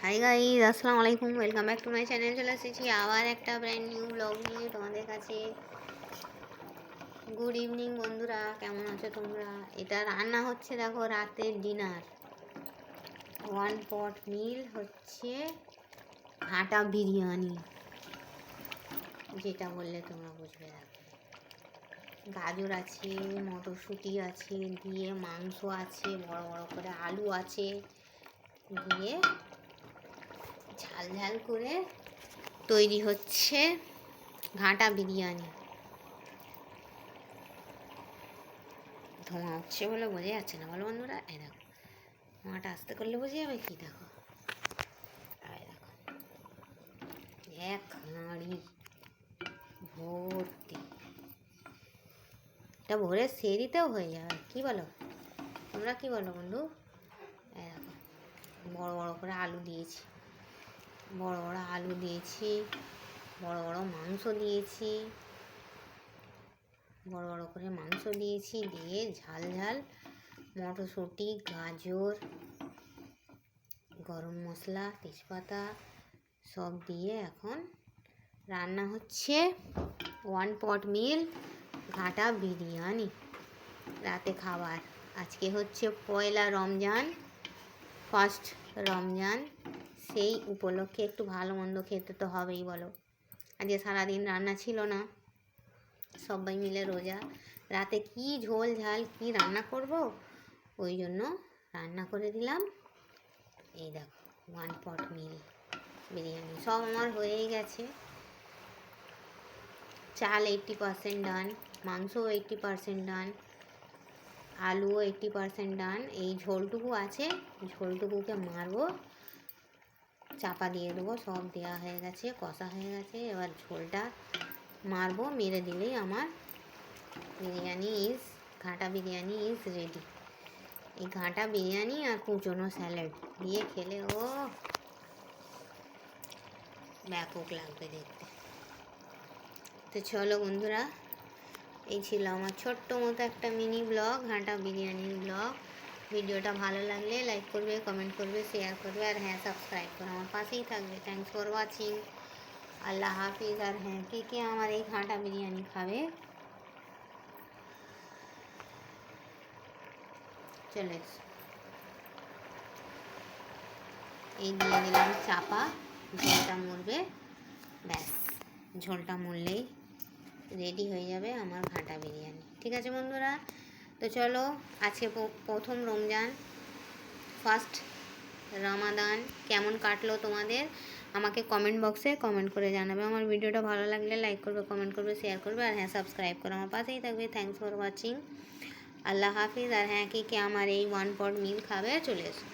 Hi guys, আসসালামু আলাইকুম, welcome back to my channel. চলে এসেছি আবার একটা ব্র্যান্ড নিউ ব্লগ নিয়ে তোমাদের কাছে। গুড ইভিনিং বন্ধুরা, কেমন আছো তোমরা? এটা রান্না হচ্ছে, দেখো, রাতের ডিনার। 1 পট মিল হচ্ছে ঘাটা বিরিয়ানি, যেটা বললে তোমরা বুঝবে। দেখো, গাজর আছে, মটরশুঁটি আছে, দিয়ে মাংস আছে, বড় বড় করে আলু আছে, দিয়ে ঝাল ঝাল করে তৈরি হচ্ছে ঘাটা বিরিয়ানি। ধোঁয়া হচ্ছে বলে বোঝা যাচ্ছে না, বলো বন্ধুরা? এই দেখো, ধোঁয়াটা আস্তে করলে বোঝা যাবে কি? দেখো, দেখো, এক হাঁড়ি ভর্তি। এটা ভরে সেরিতেও হয়ে যাবে, কি বলো তোমরা? কি বলো বন্ধু? এই দেখো, বড় বড় করে আলু দিয়েছি, বড় বড় আলু দিয়েছি, বড় বড় মাংস দিয়েছি, বড় বড় করে মাংস দিয়েছি, দিয়ে ঝাল ঝাল মটরশুঁটি, গাজর, গরম মশলা, তেজপাতা সব দিয়ে এখন রান্না হচ্ছে 1 পট মিল ঘাটা বিরিয়ানি। রাতে খাবার আজকে হচ্ছে পয়লা রমজান, ফার্স্ট রমজান। সেই উপলক্ষে একটু ভালো মন্দ খেতে তো হবেই, বলো। আজকে সারাদিন রান্না ছিল না, সবাই মিলে রোজা। রাতে কি ঝোল ঝাল কি রান্না করব, ওই জন্য রান্না করে দিলাম। এই দেখো, 1 পট মিল বিরিয়ানি। সব আমার হয়েই গেছে। চাল 80% ডান, মাংসও 80% ডান, আলুও 80% ডান। এই ঝোলটুকু আছে, ঝোলটুকুকে মারবো, চাপা দিয়ে দেবো। সব দেওয়া হয়ে গেছে, কষা হয়ে গেছে। এবার ঝোলটা মারবো, মেরে দিলেই আমার বিরিয়ানি ঘাটা বিরিয়ানি ইজ রেডি। এই ঘাটা বিরিয়ানি আর কুচনো স্যালাড দিয়ে খেলে ও ব্যাপক লাগবে দেখতে। তো চলো বন্ধুরা, এই ছিল আমার ছোট্ট মতো একটা মিনি ব্লগ, ঘাটা বিরিয়ানির ব্লগ। ভিডিওটা ভালো লাগলে লাইক করবে, কমেন্ট করবে, শেয়ার করবে, আর হ্যাঁ, সাবস্ক্রাইব করে আমার পাশেই থাকবে। Thanks for watching. আল্লাহ হাফিজ। আর হ্যাঁ, কে আমার এই ঘাটা বিরিয়ানি খাবে চলে এসো। এই দিয়ে দিলাম চাপা, ঝোলটা মরবে, ব্যাস। ঝোলটা মরলেই রেডি হয়ে যাবে আমার ঘাটা বিরিয়ানি। ঠিক আছে বন্ধুরা, তো চলো, আজকে প্রথম রমজান, ফার্স্ট রমাদান। কেমন কাটলো তোমাদের আমাকে কমেন্ট বক্সে কমেন্ট করে জানাবে। আমার ভিডিওটা ভালো লাগলে লাইক করবে, কমেন্ট করবে, শেয়ার করবে, আর হ্যাঁ, সাবস্ক্রাইব করে আমার পাশেই থাকবে। Thanks for watching. আল্লাহ হাফিজ। আর হ্যাঁ, কে আমার এই 1 পট মিল খাবে চলে এসো।